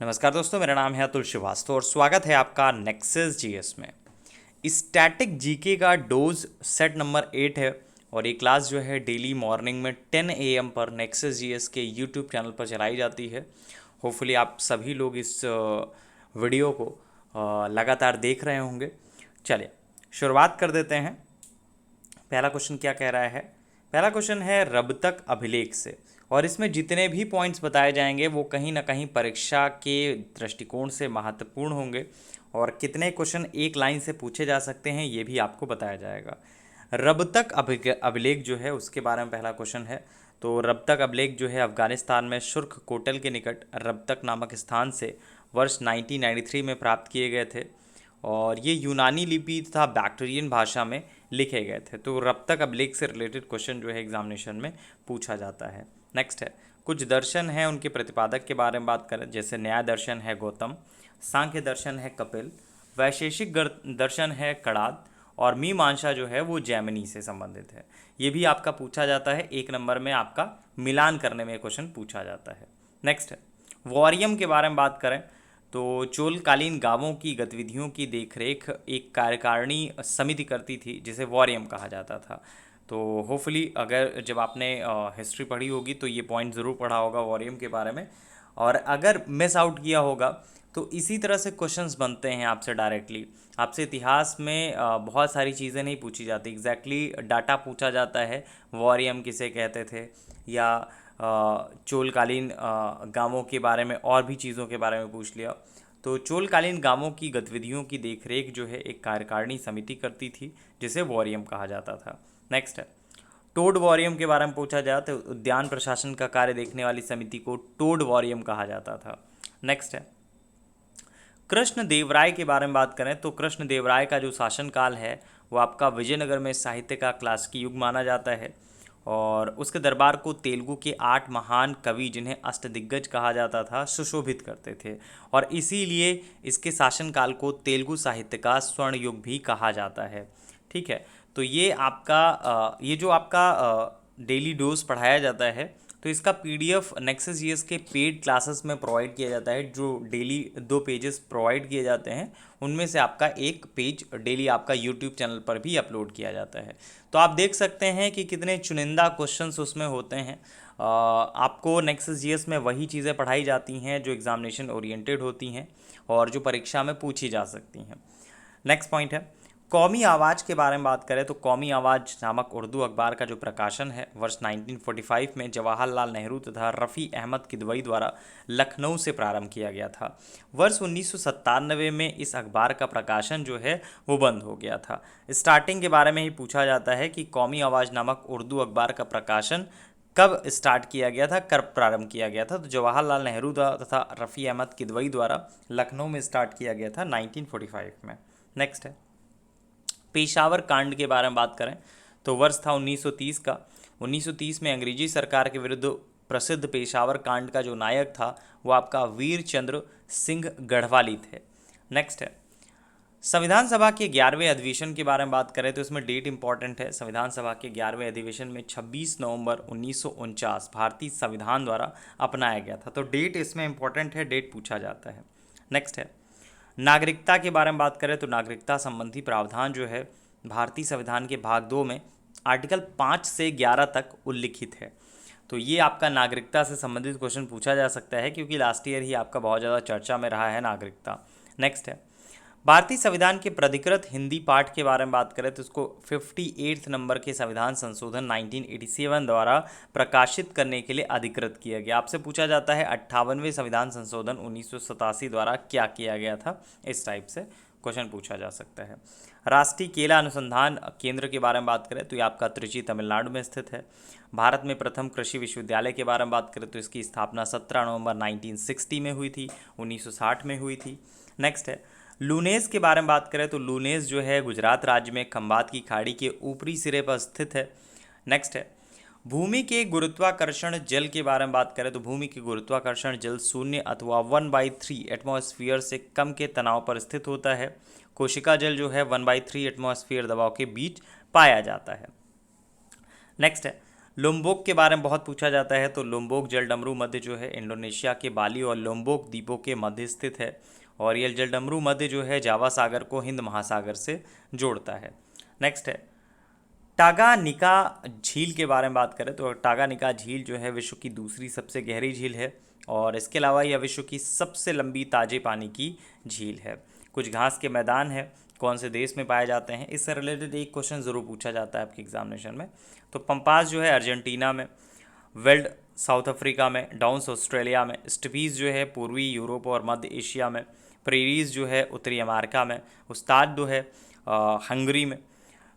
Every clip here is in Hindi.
नमस्कार दोस्तों, मेरा नाम है अतुल श्रीवास्तव और स्वागत है आपका नेक्सस जीएस में। स्टैटिक जीके का डोज सेट नंबर 8 है और ये क्लास जो है डेली मॉर्निंग में 10 AM पर नेक्सस जीएस के यूट्यूब चैनल पर चलाई जाती है। होपफुली आप सभी लोग इस वीडियो को लगातार देख रहे होंगे। चलिए शुरुआत कर देते हैं। पहला क्वेश्चन क्या कह रहा है? पहला क्वेश्चन है रब तक अभिलेख से, और इसमें जितने भी पॉइंट्स बताए जाएंगे वो कहीं ना कहीं परीक्षा के दृष्टिकोण से महत्वपूर्ण होंगे और कितने क्वेश्चन एक लाइन से पूछे जा सकते हैं ये भी आपको बताया जाएगा। रब तक अभिलेख जो है उसके बारे में पहला क्वेश्चन है। तो रब तक अभिलेख जो है अफगानिस्तान में शुर्क कोटल के निकट रब तक नामक स्थान से वर्ष 1993 में प्राप्त किए गए थे और ये यूनानी लिपि तथा बैक्टीरियन भाषा में लिखे गए थे। तो रब तक अभिलेख से रिलेटेड क्वेश्चन जो है एग्जामिनेशन में पूछा जाता है। नेक्स्ट है, कुछ दर्शन हैं उनके प्रतिपादक के बारे में बात करें, जैसे न्याय दर्शन है गौतम, सांख्य दर्शन है कपिल, वैशेषिक दर्शन है कणाद और मीमांसा जो है वो जैमिनी से संबंधित है। ये भी आपका पूछा जाता है, 1 नंबर में आपका मिलान करने में क्वेश्चन पूछा जाता है। नेक्स्ट है, वॉरियम के बारे में बात करें तो चोलकालीन गांवों की गतिविधियों की देखरेख एक कार्यकारिणी समिति करती थी जिसे वॉरियम कहा जाता था। तो होपफुली अगर जब आपने हिस्ट्री पढ़ी होगी तो ये पॉइंट ज़रूर पढ़ा होगा वॉरियम के बारे में, और अगर मिस आउट किया होगा तो इसी तरह से क्वेश्चंस बनते हैं आपसे डायरेक्टली। आपसे इतिहास में बहुत सारी चीज़ें नहीं पूछी जाती, एग्जैक्टली डाटा पूछा जाता है वॉरियम किसे कहते थे, या चोलकालीन गांवों के बारे में और भी चीज़ों के बारे में पूछ लिया। तो चोलकालीन गांवों की गतिविधियों की देखरेख जो है एक कार्यकारिणी समिति करती थी जिसे वॉरियम कहा जाता था। नेक्स्ट है, टोड वॉरियम के बारे में पूछा जाए तो उद्यान प्रशासन का कार्य देखने वाली समिति को टोड वॉरियम कहा जाता था। नेक्स्ट है, कृष्ण देवराय के बारे में बात करें तो कृष्ण देवराय का जो शासनकाल है वो आपका विजयनगर में साहित्य का क्लासिकी युग माना जाता है और उसके दरबार को तेलुगु के 8 महान कवि जिन्हें अष्टदिग्गज कहा जाता था सुशोभित करते थे और इसीलिए इसके शासनकाल को तेलुगु साहित्य का स्वर्ण युग भी कहा जाता है। ठीक है, तो ये आपका ये जो आपका डेली डोज पढ़ाया जाता है तो इसका PDF नेक्सस जीएस के पेड क्लासेस में प्रोवाइड किया जाता है। जो डेली 2 पेजेस प्रोवाइड किए जाते हैं उनमें से आपका एक पेज डेली आपका यूट्यूब चैनल पर भी अपलोड किया जाता है। तो आप देख सकते हैं कि कितने चुनिंदा क्वेश्चंस उसमें होते हैं। आपको नेक्सस जीएस में वही चीज़ें पढ़ाई जाती हैं जो एग्जामिनेशन ओरिएंटेड होती हैं और जो परीक्षा में पूछी जा सकती हैं। नेक्स्ट पॉइंट है, कौमी आवाज़ के बारे में बात करें तो कौमी आवाज़ नामक उर्दू अखबार का जो प्रकाशन है वर्ष 1945 में जवाहरलाल नेहरू तथा रफ़ी अहमद किदवई द्वारा लखनऊ से प्रारंभ किया गया था। वर्ष 1997 में इस अखबार का प्रकाशन जो है वो बंद हो गया था। स्टार्टिंग के बारे में ही पूछा जाता है कि कौमी आवाज़ नामक उर्दू अखबार का प्रकाशन कब स्टार्ट किया गया था, कब प्रारंभ किया गया था। तो जवाहरलाल नेहरू तथा रफ़ी अहमद किदवई द्वारा लखनऊ में स्टार्ट किया गया था 1945 में। नेक्स्ट है, पेशावर कांड के बारे में बात करें तो वर्ष था 1930 का। 1930 में अंग्रेजी सरकार के विरुद्ध प्रसिद्ध पेशावर कांड का जो नायक था वो आपका वीर चंद्र सिंह गढ़वाली थे। नेक्स्ट है, संविधान सभा के 11वें अधिवेशन के बारे में बात करें तो इसमें डेट इंपॉर्टेंट है। संविधान सभा के 11वें अधिवेशन में 26 नवंबर 1949 भारतीय संविधान द्वारा अपनाया गया था। तो डेट इसमें इंपॉर्टेंट है, डेट पूछा जाता है। नेक्स्ट है, नागरिकता के बारे में बात करें तो नागरिकता संबंधी प्रावधान जो है भारतीय संविधान के भाग 2 में आर्टिकल 5 से 11 तक उल्लिखित है। तो ये आपका नागरिकता से संबंधित क्वेश्चन पूछा जा सकता है क्योंकि लास्ट ईयर ही आपका बहुत ज़्यादा चर्चा में रहा है नागरिकता। नेक्स्ट है, भारतीय संविधान के प्राधिकृत हिंदी पाठ के बारे में बात करें तो इसको 58 नंबर के संविधान संशोधन 1987 द्वारा प्रकाशित करने के लिए अधिकृत किया गया। आपसे पूछा जाता है 58वें संविधान संशोधन 1987 द्वारा क्या किया गया था, इस टाइप से क्वेश्चन पूछा जा सकता है। राष्ट्रीय केला अनुसंधान केंद्र के बारे में बात करें तो ये आपका त्रिची तमिलनाडु में स्थित है। भारत में प्रथम कृषि विश्वविद्यालय के बारे में बात करें तो इसकी स्थापना 17 नवंबर 1960 में हुई थी, 1960 में हुई थी। नेक्स्ट है, लूनेस के बारे में बात करें तो लूनेस जो है गुजरात राज्य में खंबात की खाड़ी के ऊपरी सिरे पर स्थित है। नेक्स्ट है, भूमि के गुरुत्वाकर्षण जल के बारे में बात करें तो भूमि के गुरुत्वाकर्षण जल 0 अथवा 1/3 एटमॉस्फेयर से कम के तनाव पर स्थित होता है। कोशिका जल जो है 1/3 एटमॉस्फेयर दबाव के बीच पाया जाता है। नेक्स्ट है, लोम्बोक के बारे में बहुत पूछा जाता है, तो लोम्बोक जलडमरू मध्य जो है इंडोनेशिया के बाली और लोम्बोक द्वीपों के मध्य स्थित है, और यह जलडमरू मध्य जो है जावा सागर को हिंद महासागर से जोड़ता है। नेक्स्ट है टागानिका झील के बारे में बात करें तो टागानिका झील जो है विश्व की दूसरी सबसे गहरी झील है, और इसके अलावा यह विश्व की सबसे लंबी ताजे पानी की झील है। कुछ घास के मैदान है कौन से देश में पाए जाते हैं, इससे रिलेटेड एक क्वेश्चन ज़रूर पूछा जाता है आपके एग्जामिनेशन में। तो पंपास जो है अर्जेंटीना में, वेल्ड साउथ अफ्रीका में, डाउन्स ऑस्ट्रेलिया में, स्टपीज जो है पूर्वी यूरोप और मध्य एशिया में, प्रेरीज जो है उत्तरी अमेरिका में, उस्ताद जो है हंगरी में।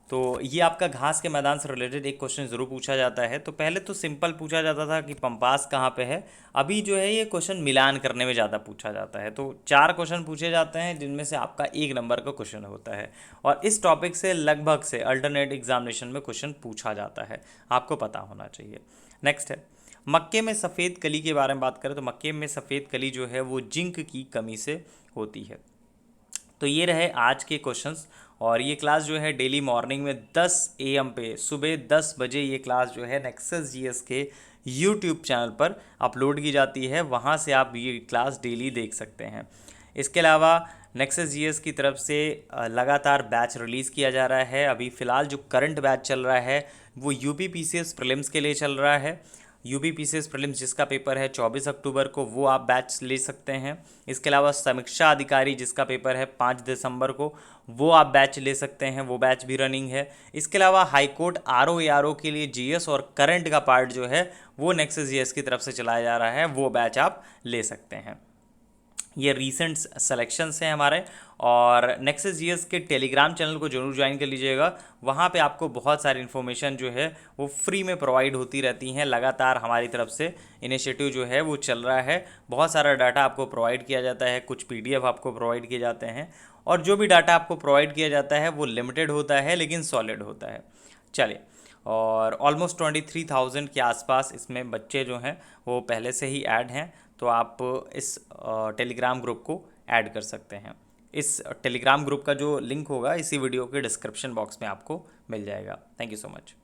तो ये आपका घास के मैदान से रिलेटेड एक क्वेश्चन ज़रूर पूछा जाता है। तो पहले तो सिंपल पूछा जाता था कि पंपास कहाँ पे है, अभी जो है ये क्वेश्चन मिलान करने में ज़्यादा पूछा जाता है। तो 4 क्वेश्चन पूछे जाते हैं जिनमें से आपका 1 नंबर का क्वेश्चन होता है, और इस टॉपिक से लगभग से अल्टरनेट एग्जामिनेशन में क्वेश्चन पूछा जाता है, आपको पता होना चाहिए। नेक्स्ट है मक्के में सफ़ेद कली के बारे में बात करें तो मक्के में सफ़ेद कली जो है वो जिंक की कमी से होती है। तो ये रहे आज के क्वेश्चंस, और ये क्लास जो है डेली मॉर्निंग में 10 AM पे सुबह 10 बजे ये क्लास जो है नेक्सस जीएस के यूट्यूब चैनल पर अपलोड की जाती है, वहाँ से आप ये क्लास डेली देख सकते हैं। इसके अलावा नेक्सस जीएस की तरफ से लगातार बैच रिलीज़ किया जा रहा है। अभी फ़िलहाल जो करंट बैच चल रहा है वो यूपी पीसीएस प्रीलिम्स के लिए चल रहा है। यूपी पीसीएस प्रीलिम्स जिसका पेपर है 24 अक्टूबर को, वो आप बैच ले सकते हैं। इसके अलावा समीक्षा अधिकारी जिसका पेपर है 5 दिसंबर को, वो आप बैच ले सकते हैं, वो बैच भी रनिंग है। इसके अलावा हाईकोर्ट आरओ एआरओ के लिए जीएस और करंट का पार्ट जो है वो नेक्सस जीएस की तरफ से चलाया जा रहा है, वो बैच आप ले सकते हैं। ये रीसेंट सेलेक्शंस हैं हमारे, और नेक्सस जीएस के टेलीग्राम चैनल को जरूर ज्वाइन कर लीजिएगा। वहाँ पे आपको बहुत सारी इन्फॉर्मेशन जो है वो फ्री में प्रोवाइड होती रहती हैं। लगातार हमारी तरफ से इनिशिएटिव जो है वो चल रहा है, बहुत सारा डाटा आपको प्रोवाइड किया जाता है, कुछ पीडीएफ आपको प्रोवाइड किए जाते हैं, और जो भी डाटा आपको प्रोवाइड किया जाता है वो लिमिटेड होता है लेकिन सॉलिड होता है। चलिए, और ऑलमोस्ट 23,000 के आसपास इसमें बच्चे जो हैं वो पहले से ही ऐड हैं, तो आप इस टेलीग्राम ग्रुप को ऐड कर सकते हैं। इस टेलीग्राम ग्रुप का जो लिंक होगा इसी वीडियो के डिस्क्रिप्शन बॉक्स में आपको मिल जाएगा। Thank you so much.